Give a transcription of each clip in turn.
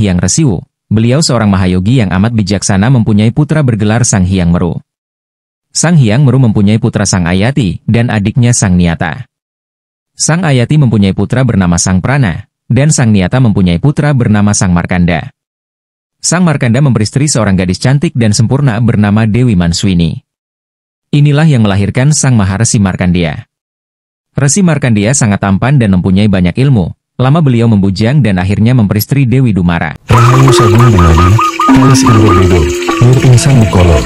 Hyang Resiwu. Beliau seorang mahayogi yang amat bijaksana mempunyai putra bergelar Sang Hyang Meru. Sang Hyang Meru mempunyai putra Sang Ayati dan adiknya Sang Niyata. Sang Ayati mempunyai putra bernama Sang Prana, dan Sang Niyata mempunyai putra bernama Sang Markanda. Sang Markanda memperistri seorang gadis cantik dan sempurna bernama Dewi Manswini. Inilah yang melahirkan Sang Maharesi Markandeya. Resi Markandeya sangat tampan dan mempunyai banyak ilmu. Lama beliau membujang dan akhirnya memperistri Dewi Dumara. Rahayu Sagung Binadi, Kalis Indrodedo, Nur Insan Nikolo.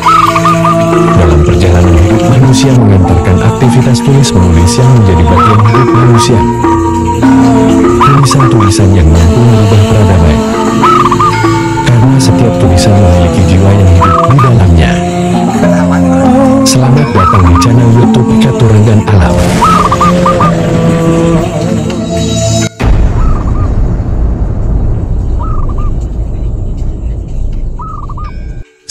Dalam perjalanan hidup manusia mengantarkan aktivitas tulis-menulis yang menjadi bagian hidup manusia. Tulisan-tulisan yang mampu merubah peradaban. Karena setiap tulisan memiliki jiwa yang hidup di dalamnya. Selamat datang di channel YouTube Keturunan dan Alam.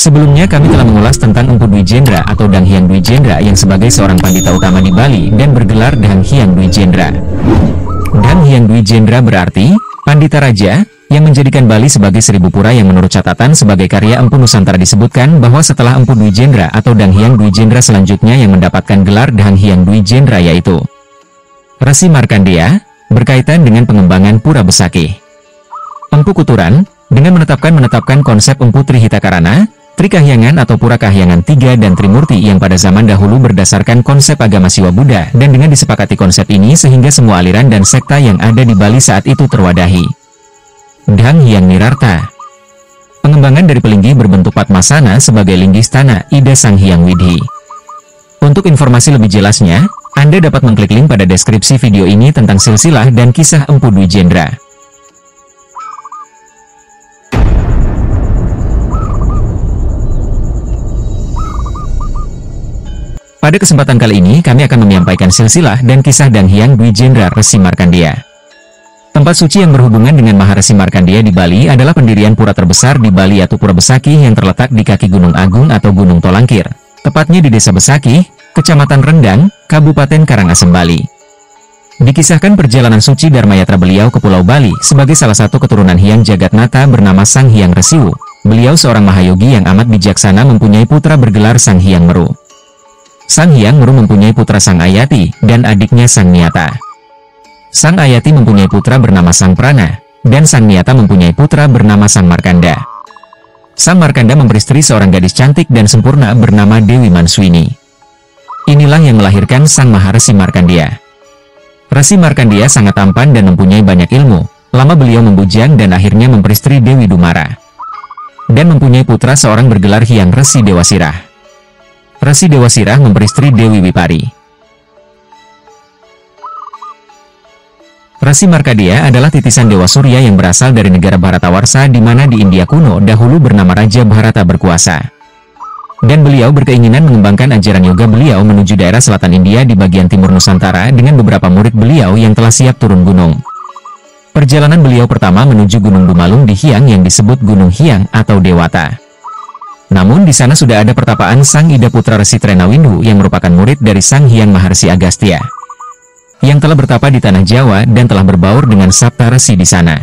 Sebelumnya kami telah mengulas tentang Empu Dwi Jendra atau Dang Hyang Dwi Jendra yang sebagai seorang pandita utama di Bali dan bergelar Dang Hyang Dwi Jendra. Dang Hyang Dwi Jendra berarti pandita raja yang menjadikan Bali sebagai seribu pura yang menurut catatan sebagai karya Empu Nusantara disebutkan bahwa setelah Empu Dwi Jendra atau Dang Hyang Dwi Jendra selanjutnya yang mendapatkan gelar Dang Hyang Dwi Jendra yaitu Resi Markandeya berkaitan dengan pengembangan Pura Besakih. Empu Kuturan dengan menetapkan konsep Empu Trihitakarana, Trikahyangan atau Pura Kahyangan 3 dan Trimurti yang pada zaman dahulu berdasarkan konsep agama Siwa Buddha dan dengan disepakati konsep ini sehingga semua aliran dan sekta yang ada di Bali saat itu terwadahi. Dang Hyang Nirarta. Pengembangan dari Pelinggi berbentuk Padmasana sebagai Linggistana Ida Sang Hyang Widhi. Untuk informasi lebih jelasnya, Anda dapat mengklik link pada deskripsi video ini tentang silsilah dan kisah Empu Dwi Jendra. Pada kesempatan kali ini, kami akan menyampaikan silsilah dan kisah Dang Hyang Dwi Jendra Resi Markandeya. Tempat suci yang berhubungan dengan Maharesi Markandeya di Bali adalah pendirian pura terbesar di Bali yaitu Pura Besakih yang terletak di kaki Gunung Agung atau Gunung Tolangkir, tepatnya di Desa Besakih, Kecamatan Rendang, Kabupaten Karangasem, Bali. Dikisahkan perjalanan suci Dharmayatra beliau ke Pulau Bali sebagai salah satu keturunan Hyang Jagatnata bernama Sang Hyang Resiwu. Beliau seorang mahayogi yang amat bijaksana mempunyai putra bergelar Sang Hyang Meru. Sang Hyang Meru mempunyai putra Sang Ayati dan adiknya Sang Niyata. Sang Ayati mempunyai putra bernama Sang Prana, dan Sang Niyata mempunyai putra bernama Sang Markanda. Sang Markanda memperistri seorang gadis cantik dan sempurna bernama Dewi Manswini. Inilah yang melahirkan Sang Maharesi Markandeya. Resi Markandeya sangat tampan dan mempunyai banyak ilmu. Lama beliau membujang dan akhirnya memperistri Dewi Dumara. Dan mempunyai putra seorang bergelar Hyang Resi Dewasirah. Resi Dewasirah memperistri Dewi Wipari. Resi Markandeya adalah titisan Dewa Surya yang berasal dari negara Bharatawarsha di mana di India kuno dahulu bernama Raja Bharata berkuasa. Dan beliau berkeinginan mengembangkan ajaran yoga beliau menuju daerah selatan India di bagian timur Nusantara dengan beberapa murid beliau yang telah siap turun gunung. Perjalanan beliau pertama menuju Gunung Dumalung di Hyang yang disebut Gunung Hyang atau Dewata. Namun di sana sudah ada pertapaan Sang Ida Putra Resi Trenawindu yang merupakan murid dari Sang Hyang Maharsi Agastya, yang telah bertapa di tanah Jawa dan telah berbaur dengan Sapta Resi di sana.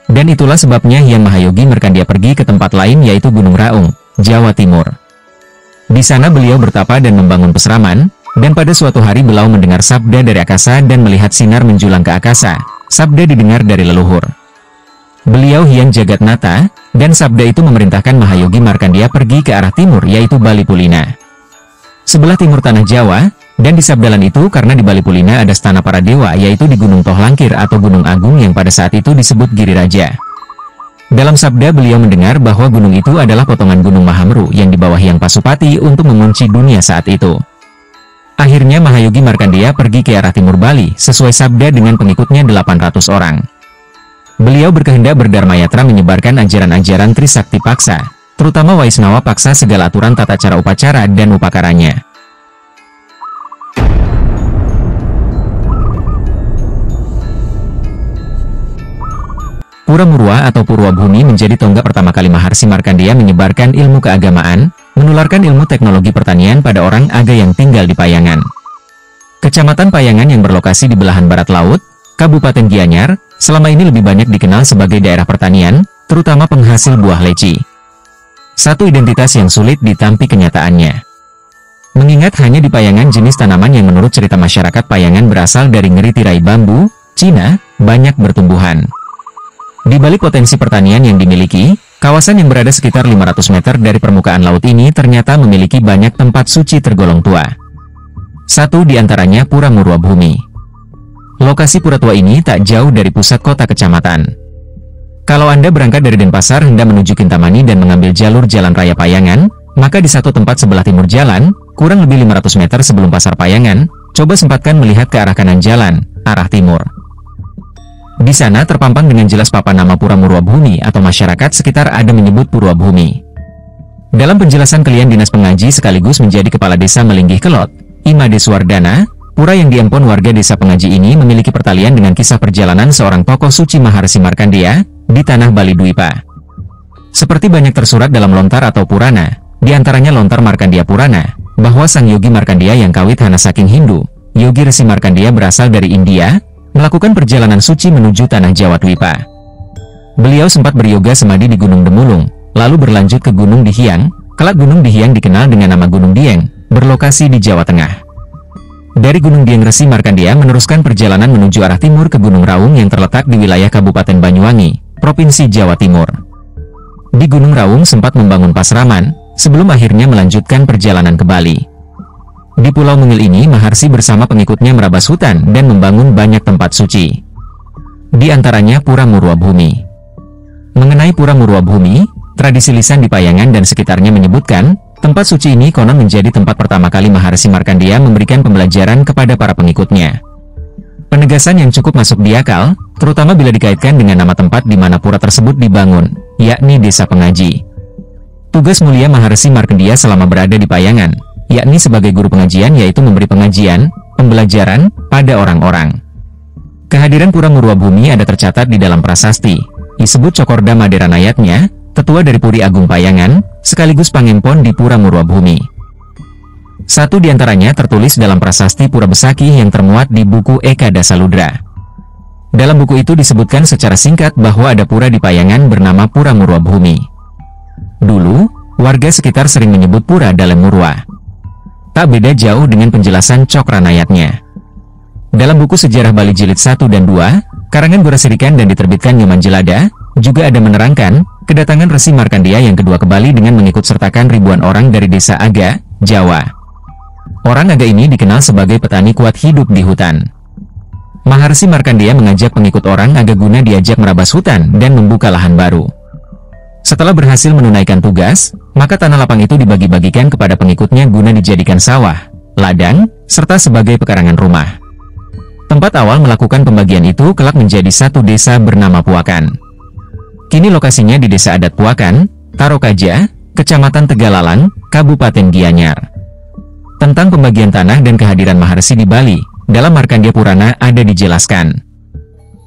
Dan itulah sebabnya Hyang Mahayogi Markandeya pergi ke tempat lain yaitu Gunung Raung, Jawa Timur. Di sana beliau bertapa dan membangun peseraman, dan pada suatu hari beliau mendengar sabda dari akasa dan melihat sinar menjulang ke akasa. Sabda didengar dari leluhur beliau Hyang Jagatnata, dan sabda itu memerintahkan Mahayogi Markandeya pergi ke arah timur yaitu Bali Pulina, sebelah timur tanah Jawa, dan di sabdalan itu karena di Bali Pulina ada stana para dewa yaitu di Gunung Tohlangkir atau Gunung Agung yang pada saat itu disebut Giriraja. Dalam sabda beliau mendengar bahwa gunung itu adalah potongan Gunung Mahameru yang di bawah Hyang Pasupati untuk mengunci dunia saat itu. Akhirnya Mahayogi Markandeya pergi ke arah timur Bali sesuai sabda dengan pengikutnya 800 orang. Beliau berkehendak berdharmayatra menyebarkan ajaran-ajaran Trisakti Paksa, terutama Waisnawa Paksa segala aturan tata cara upacara dan upakaranya. Pura Murwa atau Purwabhumi menjadi tonggak pertama kali Maharsi Markandeya menyebarkan ilmu keagamaan, menularkan ilmu teknologi pertanian pada orang Aga yang tinggal di Payangan. Kecamatan Payangan yang berlokasi di belahan barat laut, Kabupaten Gianyar, selama ini lebih banyak dikenal sebagai daerah pertanian, terutama penghasil buah leci. Satu identitas yang sulit ditampi kenyataannya. Mengingat hanya di Payangan jenis tanaman yang menurut cerita masyarakat Payangan berasal dari ngeri tirai bambu, Cina, banyak bertumbuhan. Di balik potensi pertanian yang dimiliki, kawasan yang berada sekitar 500 meter dari permukaan laut ini ternyata memiliki banyak tempat suci tergolong tua. Satu di antaranya Pura Murwabhumi. Lokasi pura tua ini tak jauh dari pusat kota kecamatan. Kalau Anda berangkat dari Denpasar hendak menuju Kintamani dan mengambil jalur Jalan Raya Payangan, maka di satu tempat sebelah timur jalan, kurang lebih 500 meter sebelum Pasar Payangan, coba sempatkan melihat ke arah kanan jalan, arah timur. Di sana terpampang dengan jelas papan nama Pura Murwabhumi atau masyarakat sekitar ada menyebut Purwabhumi. Dalam penjelasan klien dinas pengaji sekaligus menjadi kepala desa Melinggih Kelot, Imade Suwardana, pura yang diempon warga desa pengaji ini memiliki pertalian dengan kisah perjalanan seorang tokoh suci Maharsi Markandeya di tanah Bali Dwipa. Seperti banyak tersurat dalam lontar atau Purana, di antaranya lontar Markandeya Purana, bahwa sang yogi Markandeya yang kawit hana saking Hindu, yogi Resi Markandeya berasal dari India, melakukan perjalanan suci menuju tanah Jawa Dwipa. Beliau sempat beryoga semadi di Gunung Demulung, lalu berlanjut ke Gunung Dihiang, kelak Gunung Dihiang dikenal dengan nama Gunung Dieng, berlokasi di Jawa Tengah. Dari Gunung Dieng Resi Markandeya meneruskan perjalanan menuju arah timur ke Gunung Raung yang terletak di wilayah Kabupaten Banyuwangi, Provinsi Jawa Timur. Di Gunung Raung sempat membangun pasraman, sebelum akhirnya melanjutkan perjalanan ke Bali. Di Pulau Mungil ini Maharsi bersama pengikutnya merabas hutan dan membangun banyak tempat suci. Di antaranya Pura Murwabhumi. Mengenai Pura Murwabhumi, tradisi lisan di Payangan dan sekitarnya menyebutkan, tempat suci ini konon menjadi tempat pertama kali Maharsi Markandeya memberikan pembelajaran kepada para pengikutnya. Penegasan yang cukup masuk di akal, terutama bila dikaitkan dengan nama tempat di mana pura tersebut dibangun, yakni Desa Pengaji. Tugas mulia Maharsi Markandeya selama berada di Payangan, yakni sebagai guru pengajian yaitu memberi pengajian, pembelajaran, pada orang-orang. Kehadiran Pura Murwabhumi ada tercatat di dalam prasasti, disebut Cokorda Maderanayatnya, tetua dari Puri Agung Payangan, sekaligus pangempon di Pura Murwabhumi. Satu di antaranya tertulis dalam prasasti Pura Besaki yang termuat di buku Eka Dasaludra. Dalam buku itu disebutkan secara singkat bahwa ada pura di Payangan bernama Pura Murwabhumi. Dulu, warga sekitar sering menyebut Pura Dalem Murwa. Tak beda jauh dengan penjelasan Cokranayatnya. Dalam buku Sejarah Bali Jilid 1 dan 2, karangan Gorasirikan dan diterbitkan Nyoman Jelada, juga ada menerangkan kedatangan Resi Markandeya yang kedua ke Bali dengan mengikut sertakan ribuan orang dari desa Aga, Jawa. Orang Aga ini dikenal sebagai petani kuat hidup di hutan. Maharsi Markandeya mengajak pengikut orang Aga guna diajak merabas hutan dan membuka lahan baru. Setelah berhasil menunaikan tugas, maka tanah lapang itu dibagi-bagikan kepada pengikutnya guna dijadikan sawah, ladang, serta sebagai pekarangan rumah. Tempat awal melakukan pembagian itu kelak menjadi satu desa bernama Puakan. Kini lokasinya di Desa Adat Puakan, Tarokaja, Kecamatan Tegalalang, Kabupaten Gianyar. Tentang pembagian tanah dan kehadiran Maharsi di Bali, dalam Markandeya Purana ada dijelaskan.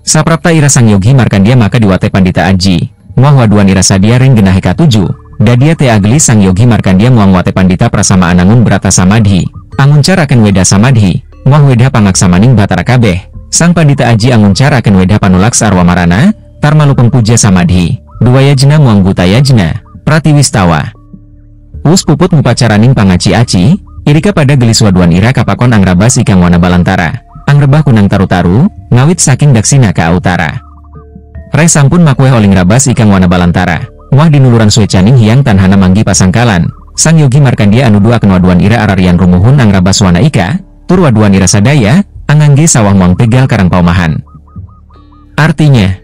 Saprapta ira sang yogi Markandeya maka diwate Pandita Aji, muang waduan ira sadia ring genah eka 7, dadia te agli sang yogi Markandeya muang wate Pandita Prasama Anangun Brata Samadhi, anguncar akan weda Samadhi, muang weda pangaksamaning Batara Kabeh, sang Pandita Aji anguncar akan weda panulaks arwa marana, tarmalupeng puja Samadhi, duwayajna muang butayajna, pratiwistawa. Us puput mupacaraning pangaci aci, irika pada gelis waduan ira kapakon angrabas ikang wana balantara, angrebah kunang taru-taru, ngawit saking daksina ka utara. Rai sampun makweh oling rabas ikang wana balantara, wah dinuluran suecaning hiang tanhana manggi pasangkalan, sang yogi Markandeya anu dua akan waduan ira ararian rumuhun angrabas wana ika, tur waduan ira sadaya, angangge sawah muang tegal karang paumahan. Artinya,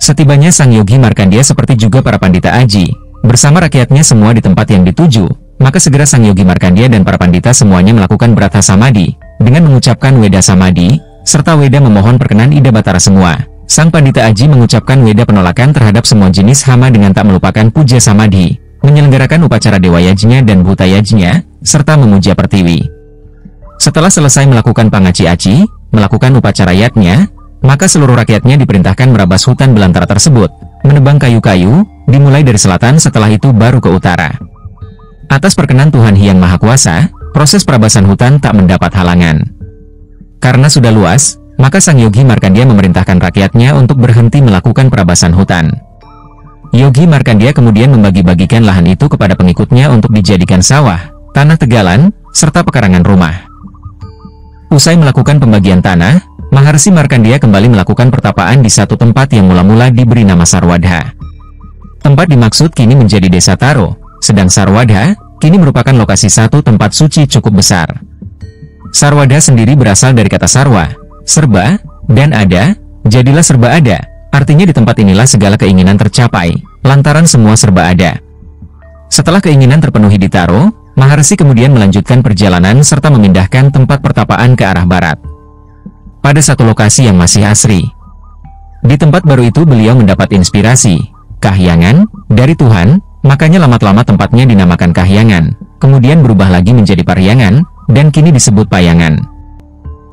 setibanya sang yogi Markandeya seperti juga para Pandita Aji, bersama rakyatnya semua di tempat yang dituju, maka segera sang yogi Markandeya dan para pandita semuanya melakukan Brata Samadhi, dengan mengucapkan Weda Samadhi, serta Weda memohon perkenan ida batara semua. Sang Pandita Aji mengucapkan Weda penolakan terhadap semua jenis hama dengan tak melupakan puja Samadhi, menyelenggarakan upacara Dewa Yajnya dan Bhuta Yajnya, serta memuja Pertiwi. Setelah selesai melakukan pangaci aci, melakukan upacara yatnya, maka seluruh rakyatnya diperintahkan merabas hutan belantara tersebut, menebang kayu-kayu, dimulai dari selatan setelah itu baru ke utara. Atas perkenan Tuhan Hyang Maha Kuasa, proses perabasan hutan tak mendapat halangan. Karena sudah luas, maka sang yogi Markandeya memerintahkan rakyatnya untuk berhenti melakukan perabasan hutan. Yogi Markandeya kemudian membagi-bagikan lahan itu kepada pengikutnya untuk dijadikan sawah, tanah tegalan, serta pekarangan rumah. Usai melakukan pembagian tanah, Maharsi Markandeya kembali melakukan pertapaan di satu tempat yang mula-mula diberi nama Sarwadha. Tempat dimaksud kini menjadi desa Taro, sedang Sarwadha kini merupakan lokasi satu tempat suci cukup besar. Sarwadha sendiri berasal dari kata sarwa, serba, dan ada, jadilah serba ada. Artinya di tempat inilah segala keinginan tercapai, lantaran semua serba ada. Setelah keinginan terpenuhi di Taro, Maharsi kemudian melanjutkan perjalanan serta memindahkan tempat pertapaan ke arah barat. Pada satu lokasi yang masih asri. Di tempat baru itu beliau mendapat inspirasi, kahyangan, dari Tuhan, makanya lama-lama tempatnya dinamakan Kahyangan, kemudian berubah lagi menjadi Paryangan, dan kini disebut Payangan.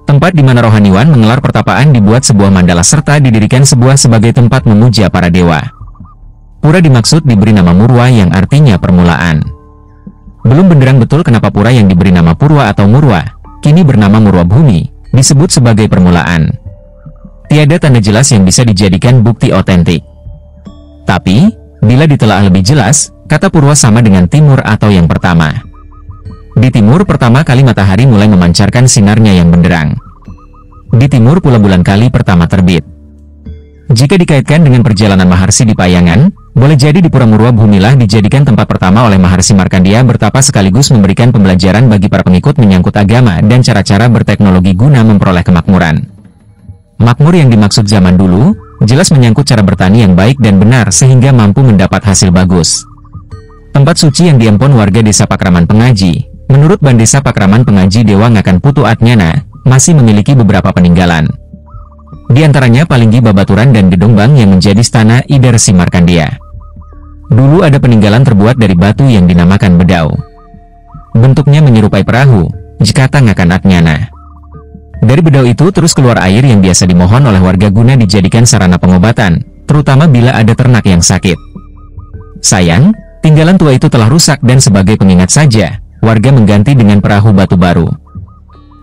Tempat di mana rohaniwan mengelar pertapaan dibuat sebuah mandala serta didirikan sebuah sebagai tempat memuja para dewa. Pura dimaksud diberi nama Murwa yang artinya permulaan. Belum benderang betul kenapa pura yang diberi nama Purwa atau Murwa, kini bernama Murwa Bhumi, disebut sebagai permulaan. Tiada tanda jelas yang bisa dijadikan bukti otentik. Tapi, bila ditelaah lebih jelas, kata Purwa sama dengan timur atau yang pertama. Di timur pertama kali matahari mulai memancarkan sinarnya yang benderang. Di timur pula bulan kali pertama terbit. Jika dikaitkan dengan perjalanan Maharsi di Payangan, boleh jadi di Pura Murwa Bhumilah dijadikan tempat pertama oleh Maharsi Markandeya bertapa sekaligus memberikan pembelajaran bagi para pengikut menyangkut agama dan cara-cara berteknologi guna memperoleh kemakmuran. Makmur yang dimaksud zaman dulu, jelas menyangkut cara bertani yang baik dan benar sehingga mampu mendapat hasil bagus. Tempat suci yang diempon warga desa Pakraman Pengaji, menurut Bandesa Pakraman Pengaji Dewa Ngakan Putu Atnyana, masih memiliki beberapa peninggalan. Di antaranya Palinggi Babaturan dan Gedongbang yang menjadi stana Ida Resi Markandeya. Dulu ada peninggalan terbuat dari batu yang dinamakan bedau. Bentuknya menyerupai perahu, jikata Ngakan Atnyana. Dari bedau itu terus keluar air yang biasa dimohon oleh warga guna dijadikan sarana pengobatan, terutama bila ada ternak yang sakit. Sayang, tinggalan tua itu telah rusak dan sebagai pengingat saja, warga mengganti dengan perahu batu baru.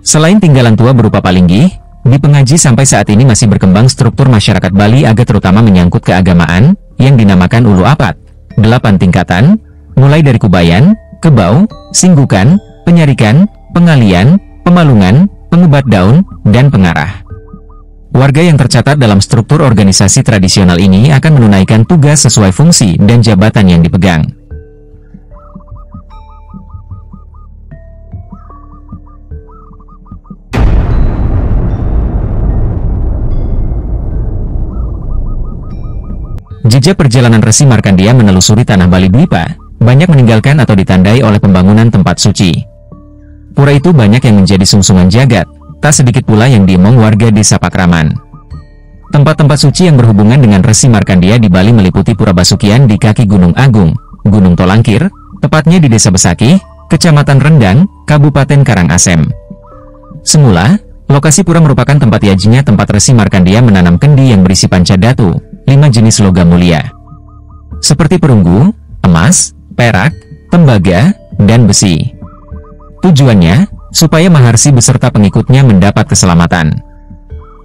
Selain tinggalan tua berupa Palinggi, di Pengaji sampai saat ini masih berkembang struktur masyarakat Bali Aga terutama menyangkut keagamaan, yang dinamakan Ulu Apat, 8 tingkatan, mulai dari Kubayan, Kebau, Singgukan, Penyarikan, Pengalian, Pemalungan, Pengubat Daun, dan Pengarah. Warga yang tercatat dalam struktur organisasi tradisional ini akan menunaikan tugas sesuai fungsi dan jabatan yang dipegang. Jejak perjalanan Resi Markandeya menelusuri tanah Bali Dwipa, banyak meninggalkan atau ditandai oleh pembangunan tempat suci. Pura itu banyak yang menjadi sungsungan jagat, tak sedikit pula yang diemong warga desa Pakraman. Tempat-tempat suci yang berhubungan dengan Resi Markandeya di Bali meliputi Pura Basukian di kaki Gunung Agung, Gunung Tolangkir, tepatnya di Desa Besakih, Kecamatan Rendang, Kabupaten Karangasem. Semula, lokasi pura merupakan tempat yajinya tempat Resi Markandeya menanam kendi yang berisi pancadatu, 5 jenis logam mulia, seperti perunggu, emas, perak, tembaga, dan besi. Tujuannya, supaya Maharsi beserta pengikutnya mendapat keselamatan.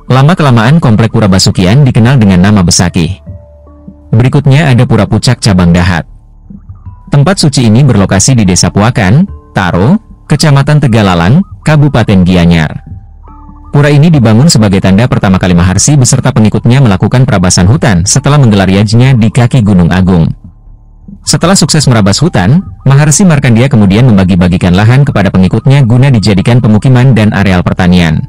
Lama-kelamaan komplek Pura Basukian dikenal dengan nama Besakih. Berikutnya ada Pura Pucak Cabang Dahat. Tempat suci ini berlokasi di Desa Puakan, Taro, Kecamatan Tegalalang, Kabupaten Gianyar. Pura ini dibangun sebagai tanda pertama kali Maharsi beserta pengikutnya melakukan perabasan hutan setelah menggelar yajnya di kaki Gunung Agung. Setelah sukses merabas hutan, Maharsi Markandeya kemudian membagi-bagikan lahan kepada pengikutnya guna dijadikan pemukiman dan areal pertanian.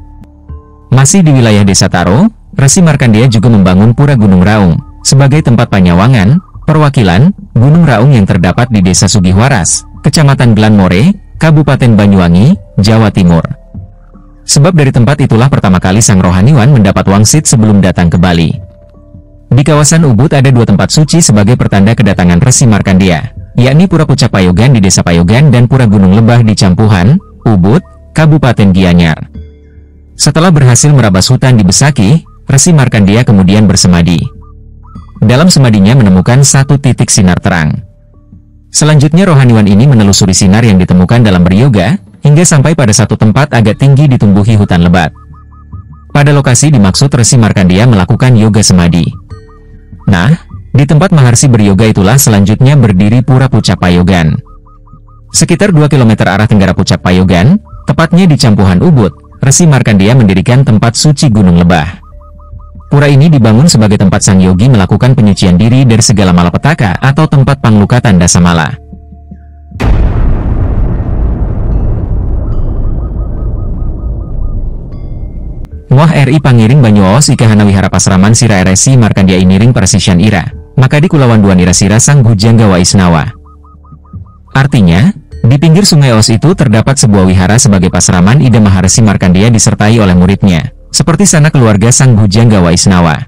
Masih di wilayah Desa Taro, Resi Markandeya juga membangun Pura Gunung Raung sebagai tempat panyawangan, perwakilan, Gunung Raung yang terdapat di Desa Sugihwaras, Kecamatan Glanmore, Kabupaten Banyuwangi, Jawa Timur. Sebab dari tempat itulah pertama kali sang rohaniwan mendapat wangsit sebelum datang ke Bali. Di kawasan Ubud ada 2 tempat suci sebagai pertanda kedatangan Resi Markandeya, yakni Pura Pucak Payogan di Desa Payogan dan Pura Gunung Lebah di Campuhan, Ubud, Kabupaten Gianyar. Setelah berhasil merabas hutan di Besakih, Resi Markandeya kemudian bersemadi. Dalam semadinya menemukan satu titik sinar terang. Selanjutnya rohaniwan ini menelusuri sinar yang ditemukan dalam beryoga, hingga sampai pada satu tempat agak tinggi ditumbuhi hutan lebat. Pada lokasi dimaksud Resi Markandeya melakukan yoga semadi. Nah, Di tempat Maharsi beryoga itulah selanjutnya berdiri Pura Pucappayogan. Sekitar 2 km arah tenggara Pucappayogan, tepatnya di Campuhan Ubud, Resi Markandeya mendirikan tempat suci Gunung Lebah. Pura ini dibangun sebagai tempat sang yogi melakukan penyucian diri dari segala malapetaka atau tempat panglukatan dasamala. Muah RI Pangiring Banyuaos Ika Hana Wihara Pasraman Sira Resi Markandeya Iniring Prasisyan Ira, maka di Kulawan Duan Ira Sira Sang Bhujangga Waisnawa. Artinya, di pinggir sungai Os itu terdapat sebuah wihara sebagai pasraman Ida Maharesi Markandeya disertai oleh muridnya, seperti sanak keluarga Sang Bhujangga Waisnawa.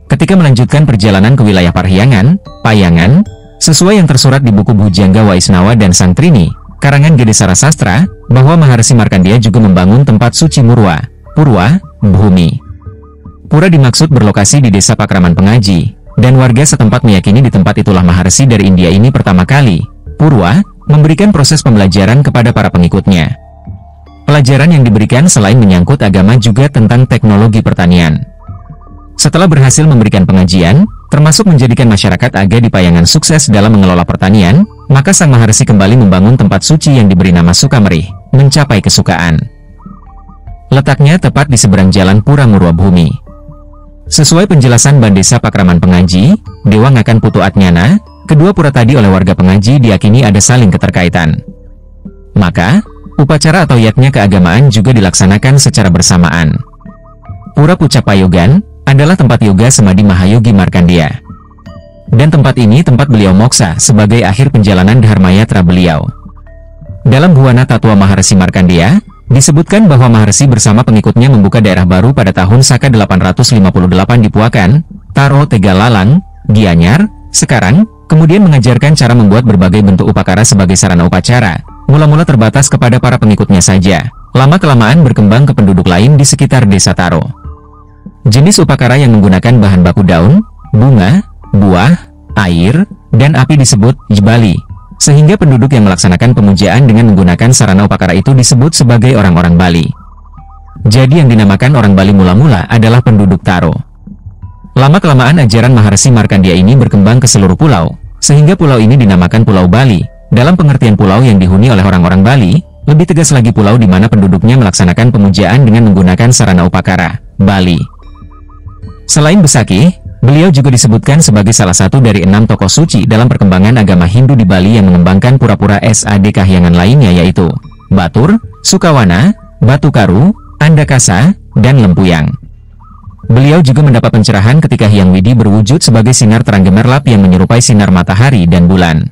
Ketika melanjutkan perjalanan ke wilayah Parhyangan, Payangan, sesuai yang tersurat di buku Bhujangga Waisnawa dan Sang Trini, karangan Gede Sara Sastra, bahwa Maharesi Markandeya juga membangun tempat suci Murwa, Purwa, Bhumi. Pura dimaksud berlokasi di desa Pakraman Pengaji, dan warga setempat meyakini di tempat itulah Maharesi dari India ini pertama kali, Purwa, memberikan proses pembelajaran kepada para pengikutnya. Pelajaran yang diberikan selain menyangkut agama juga tentang teknologi pertanian. Setelah berhasil memberikan pengajian, termasuk menjadikan masyarakat Aga di Payangan sukses dalam mengelola pertanian, maka Sang Maharesi kembali membangun tempat suci yang diberi nama Sukamerih, mencapai kesukaan. Letaknya tepat di seberang jalan Pura Murwa Bhumi. Sesuai penjelasan Bandesa Pakraman Pengaji, Dewa Ngakan Putu Atnyana, kedua pura tadi oleh warga Pengaji diyakini ada saling keterkaitan. Maka, upacara atau yatnya keagamaan juga dilaksanakan secara bersamaan. Pura Pucappayogan adalah tempat yoga Semadi Mahayogi Markandeya. Dan tempat ini tempat beliau moksa sebagai akhir penjalanan dharmayatra beliau. Dalam Buwana Tatwa Maharesi Markandeya, disebutkan bahwa Maharesi bersama pengikutnya membuka daerah baru pada tahun Saka 858 di Puakan, Taro Tegalalang, Gianyar, sekarang, kemudian mengajarkan cara membuat berbagai bentuk upakara sebagai sarana upacara, mula-mula terbatas kepada para pengikutnya saja, lama-kelamaan berkembang ke penduduk lain di sekitar desa Taro. Jenis upakara yang menggunakan bahan baku daun, bunga, buah, air, dan api disebut jbali. Sehingga penduduk yang melaksanakan pemujaan dengan menggunakan sarana upakara itu disebut sebagai orang-orang Bali. Jadi yang dinamakan orang Bali mula-mula adalah penduduk Taro. Lama-kelamaan ajaran Maharesi Markandeya ini berkembang ke seluruh pulau, sehingga pulau ini dinamakan Pulau Bali. Dalam pengertian pulau yang dihuni oleh orang-orang Bali, lebih tegas lagi pulau di mana penduduknya melaksanakan pemujaan dengan menggunakan sarana upakara, Bali. Selain Besakih, beliau juga disebutkan sebagai salah satu dari 6 tokoh suci dalam perkembangan agama Hindu di Bali yang mengembangkan pura-pura SAD kahyangan lainnya yaitu Batur, Sukawana, Batu Karu, Andakasa, dan Lempuyang. Beliau juga mendapat pencerahan ketika Hyang Widi berwujud sebagai sinar terang gemerlap yang menyerupai sinar matahari dan bulan.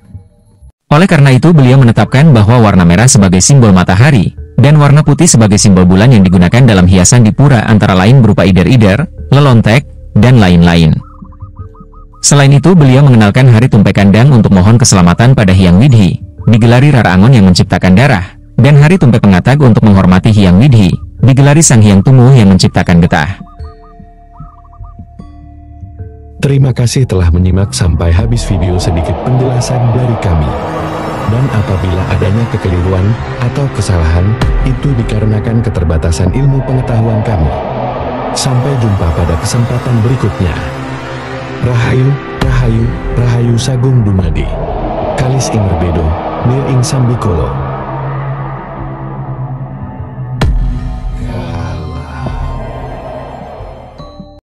Oleh karena itu beliau menetapkan bahwa warna merah sebagai simbol matahari, dan warna putih sebagai simbol bulan yang digunakan dalam hiasan di pura antara lain berupa ider-ider, lelontek, dan lain-lain. Selain itu beliau mengenalkan Hari Tumpe Kandang untuk mohon keselamatan pada Hyang Widhi, digelari Rara Angon yang menciptakan darah, dan Hari Tumpe Pengatag untuk menghormati Hyang Widhi, digelari Sang Hyang Tumuh yang menciptakan getah. Terima kasih telah menyimak sampai habis video. Sedikit penjelasan dari kami. Dan apabila adanya kekeliruan atau kesalahan, itu dikarenakan keterbatasan ilmu pengetahuan kami. Sampai jumpa pada kesempatan berikutnya. Rahayu, Rahayu, Rahayu Sagung Dumadi. Kalis ing Rebedo, Nir ing Sambikolo.